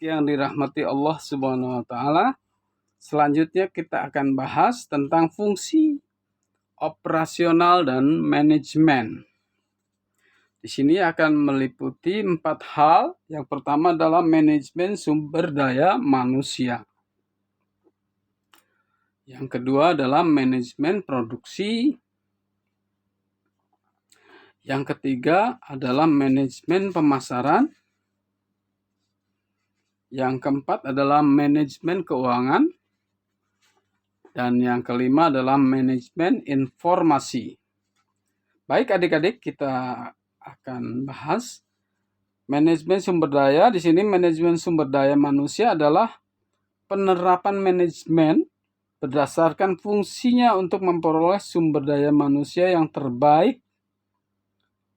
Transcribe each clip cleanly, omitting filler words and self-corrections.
yang dirahmati Allah Subhanahu wa taala. Selanjutnya kita akan bahas tentang fungsi operasional dan manajemen. Di sini akan meliputi 4 hal. Yang pertama adalah manajemen sumber daya manusia. Yang kedua adalah manajemen produksi. Yang ketiga adalah manajemen pemasaran. Yang keempat adalah manajemen keuangan. Dan yang kelima adalah manajemen informasi. Baik adik-adik, kita akan bahas manajemen sumber daya. Di sini manajemen sumber daya manusia adalah penerapan manajemen berdasarkan fungsinya untuk memperoleh sumber daya manusia yang terbaik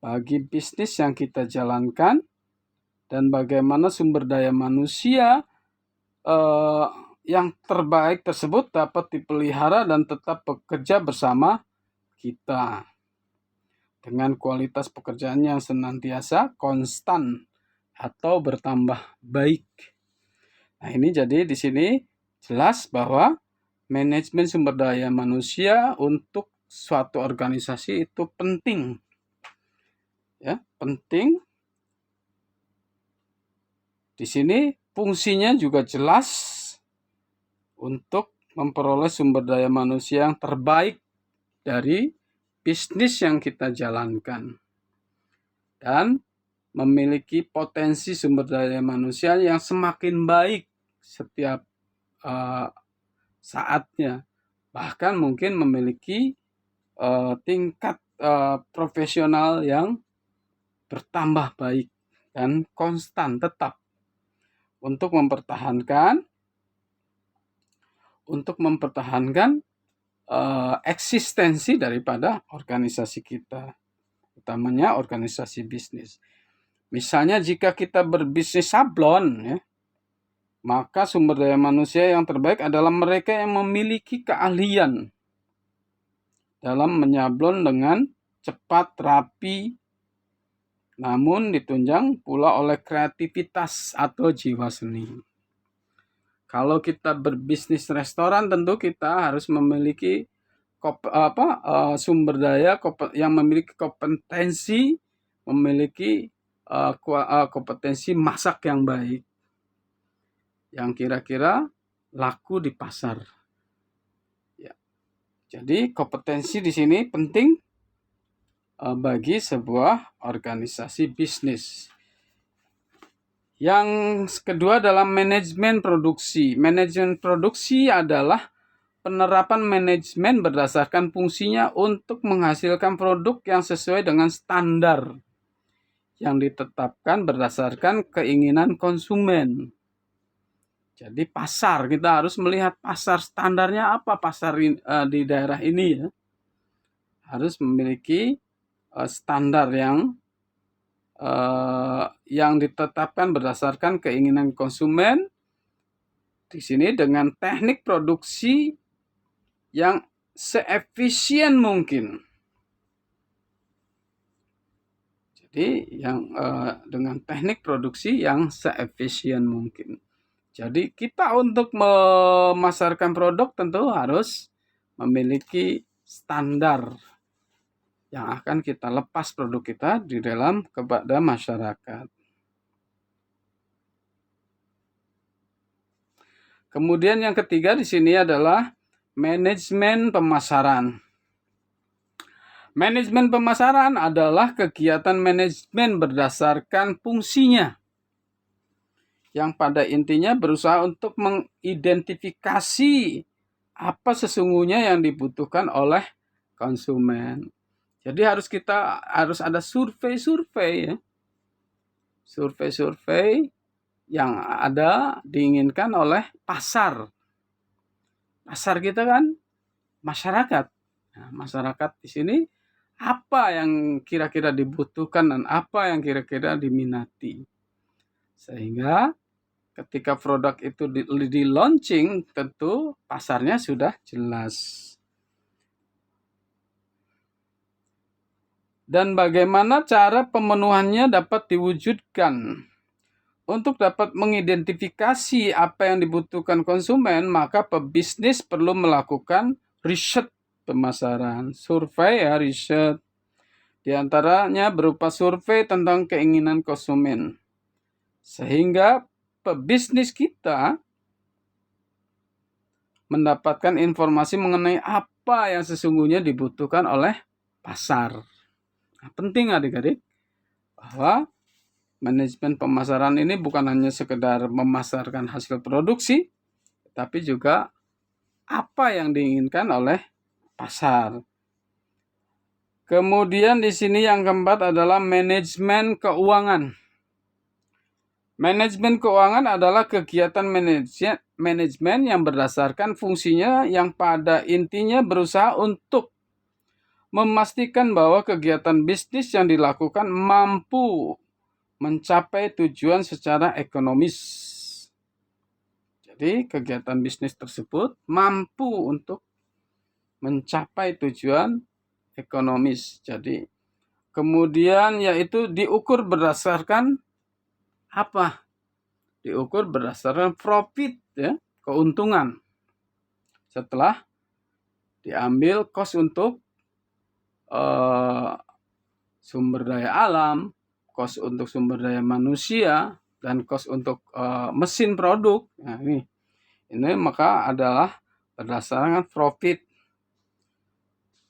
bagi bisnis yang kita jalankan, dan bagaimana sumber daya manusia yang terbaik tersebut dapat dipelihara dan tetap bekerja bersama kita dengan kualitas pekerjaan yang senantiasa konstan atau bertambah baik. Nah, ini jadi di sini jelas bahwa manajemen sumber daya manusia untuk suatu organisasi itu penting. Ya, penting. Di sini fungsinya juga jelas untuk memperoleh sumber daya manusia yang terbaik dari bisnis yang kita jalankan dan memiliki potensi sumber daya manusia yang semakin baik setiap saatnya, bahkan mungkin memiliki tingkat profesional yang bertambah baik dan konstan tetap untuk mempertahankan eksistensi daripada organisasi kita, utamanya organisasi bisnis. Misalnya jika kita berbisnis sablon, ya, maka sumber daya manusia yang terbaik adalah mereka yang memiliki keahlian dalam menyablon dengan cepat, rapi, namun ditunjang pula oleh kreativitas atau jiwa seni. Kalau kita berbisnis restoran, tentu kita harus memiliki sumber daya yang memiliki kompetensi, kompetensi masak yang baik, yang kira-kira laku di pasar. Ya. Jadi kompetensi di sini penting bagi sebuah organisasi bisnis. Yang kedua adalah manajemen produksi. Manajemen produksi adalah penerapan manajemen berdasarkan fungsinya untuk menghasilkan produk yang sesuai dengan standar yang ditetapkan berdasarkan keinginan konsumen. Jadi pasar, kita harus melihat pasar standarnya apa, pasar di daerah ini, ya, harus memiliki standar yang ditetapkan berdasarkan keinginan konsumen. Di sini dengan teknik produksi yang seefisien mungkin. Jadi dengan teknik produksi yang seefisien mungkin. Jadi kita untuk memasarkan produk tentu harus memiliki standar yang akan kita lepas produk kita di dalam kepada masyarakat. Kemudian yang ketiga di sini adalah manajemen pemasaran. Manajemen pemasaran adalah kegiatan manajemen berdasarkan fungsinya, yang pada intinya berusaha untuk mengidentifikasi apa sesungguhnya yang dibutuhkan oleh konsumen. Jadi harus ada survei-survei, ya. Survei-survei yang ada diinginkan oleh pasar. Pasar kita kan masyarakat. Nah, masyarakat di sini apa yang kira-kira dibutuhkan dan apa yang kira-kira diminati. Sehingga ketika produk itu di launching, tentu pasarnya sudah jelas. Dan bagaimana cara pemenuhannya dapat diwujudkan. Untuk dapat mengidentifikasi apa yang dibutuhkan konsumen, maka pebisnis perlu melakukan riset pemasaran, survei ya, riset. Di antaranya berupa survei tentang keinginan konsumen. Sehingga pebisnis kita mendapatkan informasi mengenai apa yang sesungguhnya dibutuhkan oleh pasar. Nah, penting adik-adik bahwa manajemen pemasaran ini bukan hanya sekedar memasarkan hasil produksi, tapi juga apa yang diinginkan oleh pasar. Kemudian di sini yang keempat adalah manajemen keuangan. Manajemen keuangan adalah kegiatan manajemen yang berdasarkan fungsinya yang pada intinya berusaha untuk memastikan bahwa kegiatan bisnis yang dilakukan mampu mencapai tujuan secara ekonomis. Jadi kegiatan bisnis tersebut mampu untuk mencapai tujuan ekonomis. Jadi kemudian yaitu diukur berdasarkan apa? Diukur berdasarkan profit ya, keuntungan. Setelah diambil cost untuk sumber daya alam, cost untuk sumber daya manusia, dan cost untuk mesin produk. Nah, ini maka adalah berdasarkan profit.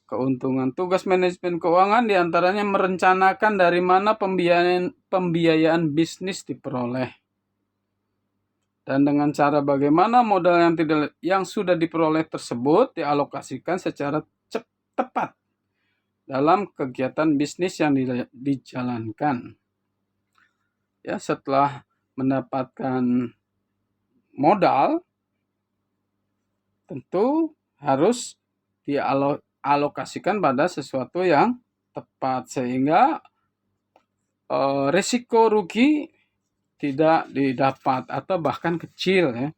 Keuntungan tugas manajemen keuangan diantaranya merencanakan dari mana pembiayaan bisnis diperoleh. Dan dengan cara bagaimana modal yang sudah diperoleh tersebut dialokasikan secara tepat dalam kegiatan bisnis yang dijalankan. Ya, setelah mendapatkan modal, tentu harus dialokasikan pada sesuatu yang tepat sehingga risiko rugi tidak didapat atau bahkan kecil ya,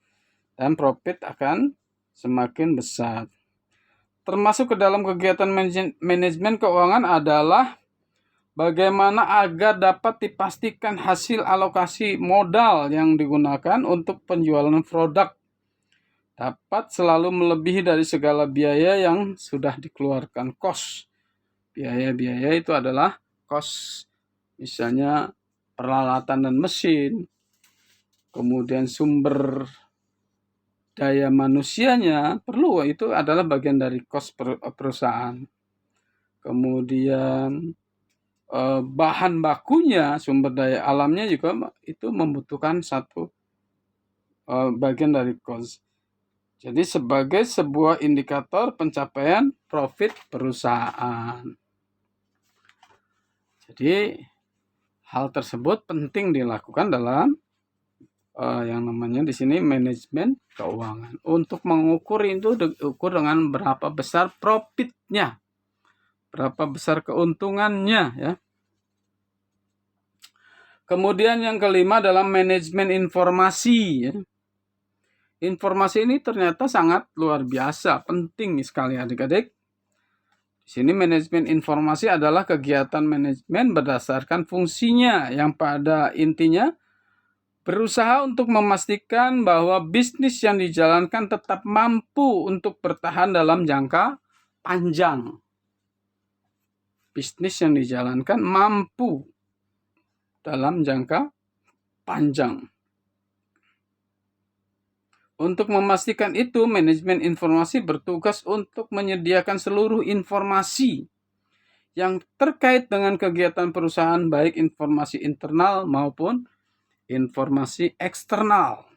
dan profit akan semakin besar. Termasuk ke dalam kegiatan manajemen keuangan adalah bagaimana agar dapat dipastikan hasil alokasi modal yang digunakan untuk penjualan produk dapat selalu melebihi dari segala biaya yang sudah dikeluarkan. Cost. Biaya-biaya itu adalah cost. Misalnya peralatan dan mesin, kemudian sumber daya manusianya perlu, itu adalah bagian dari cost perusahaan. Kemudian bahan bakunya, sumber daya alamnya juga itu membutuhkan satu bagian dari cost. Jadi sebagai sebuah indikator pencapaian profit perusahaan. Jadi hal tersebut penting dilakukan dalam yang namanya di sini manajemen keuangan. Untuk mengukur itu diukur dengan berapa besar profitnya, berapa besar keuntungannya ya. Kemudian yang kelima adalah manajemen informasi ya. Informasi ini ternyata sangat luar biasa, penting sekali adik-adik. Di sini manajemen informasi adalah kegiatan manajemen berdasarkan fungsinya yang pada intinya berusaha untuk memastikan bahwa bisnis yang dijalankan tetap mampu untuk bertahan dalam jangka panjang. Bisnis yang dijalankan mampu dalam jangka panjang. Untuk memastikan itu, manajemen informasi bertugas untuk menyediakan seluruh informasi yang terkait dengan kegiatan perusahaan, baik informasi internal maupun informasi eksternal.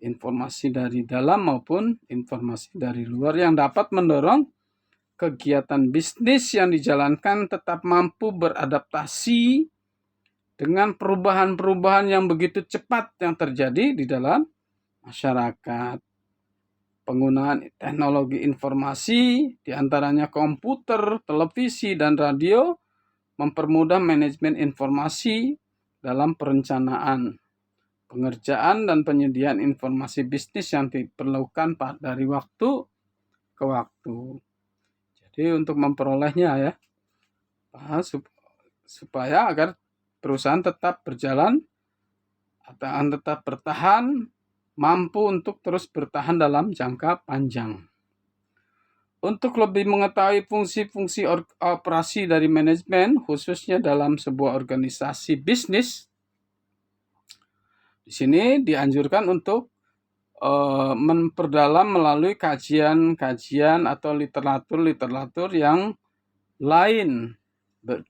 Informasi dari dalam maupun informasi dari luar yang dapat mendorong kegiatan bisnis yang dijalankan tetap mampu beradaptasi dengan perubahan-perubahan yang begitu cepat yang terjadi di dalam masyarakat. Penggunaan teknologi informasi, diantaranya komputer, televisi, dan radio, mempermudah manajemen informasi dalam perencanaan, pengerjaan, dan penyediaan informasi bisnis yang diperlukan dari waktu ke waktu. Jadi untuk memperolehnya ya, supaya agar perusahaan tetap berjalan akan tetap bertahan, mampu untuk terus bertahan dalam jangka panjang. Untuk lebih mengetahui fungsi-fungsi operasi dari manajemen, khususnya dalam sebuah organisasi bisnis, di sini dianjurkan untuk memperdalam melalui kajian-kajian atau literatur-literatur yang lain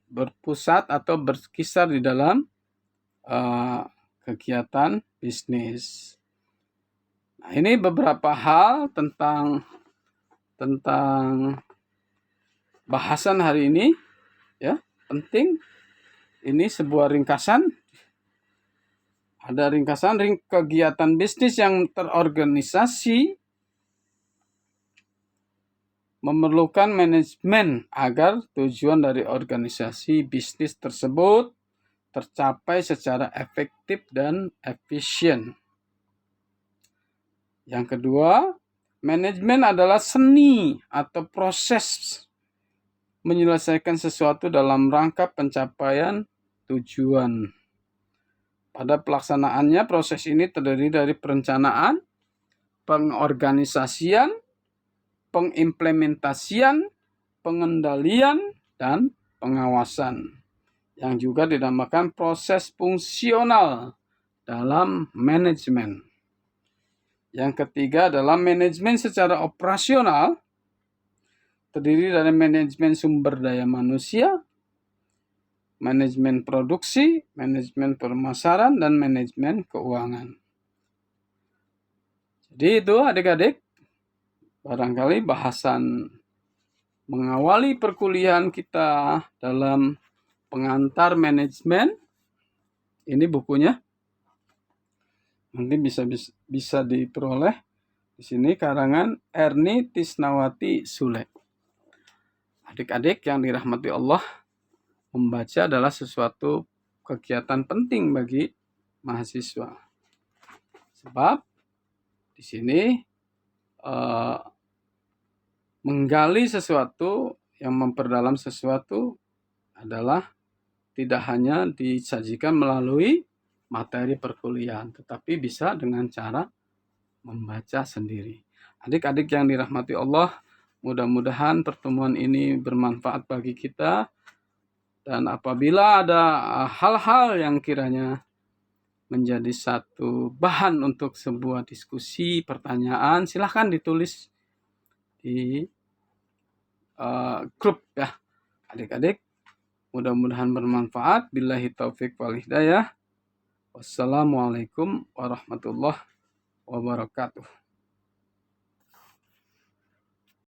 berpusat atau berkisar di dalam kegiatan bisnis. Nah, ini beberapa hal tentang bahasan hari ini, ya, penting. Ini sebuah ringkasan. Ada ringkasan kegiatan bisnis yang terorganisasi memerlukan manajemen agar tujuan dari organisasi bisnis tersebut tercapai secara efektif dan efisien. Yang kedua, manajemen adalah seni atau proses menyelesaikan sesuatu dalam rangka pencapaian tujuan. Pada pelaksanaannya, proses ini terdiri dari perencanaan, pengorganisasian, pengimplementasian, pengendalian, dan pengawasan, yang juga dinamakan proses fungsional dalam manajemen. Yang ketiga adalah manajemen secara operasional, terdiri dari manajemen sumber daya manusia, manajemen produksi, manajemen pemasaran, dan manajemen keuangan. Jadi itu adik-adik, barangkali bahasan mengawali perkuliahan kita dalam pengantar manajemen. Ini bukunya. Nanti bisa diperoleh di sini, karangan Erni Tisnawati Sule. Adik-adik yang dirahmati Allah, membaca adalah sesuatu kegiatan penting bagi mahasiswa. Sebab di sini menggali sesuatu, yang memperdalam sesuatu adalah tidak hanya disajikan melalui materi perkuliahan, tetapi bisa dengan cara membaca sendiri. Adik-adik yang dirahmati Allah, mudah-mudahan pertemuan ini bermanfaat bagi kita. Dan apabila ada hal-hal yang kiranya menjadi satu bahan untuk sebuah diskusi, pertanyaan, silahkan ditulis di grup ya adik-adik. Mudah-mudahan bermanfaat. Billahi taufik wal hidayah. Wassalamualaikum warahmatullahi wabarakatuh.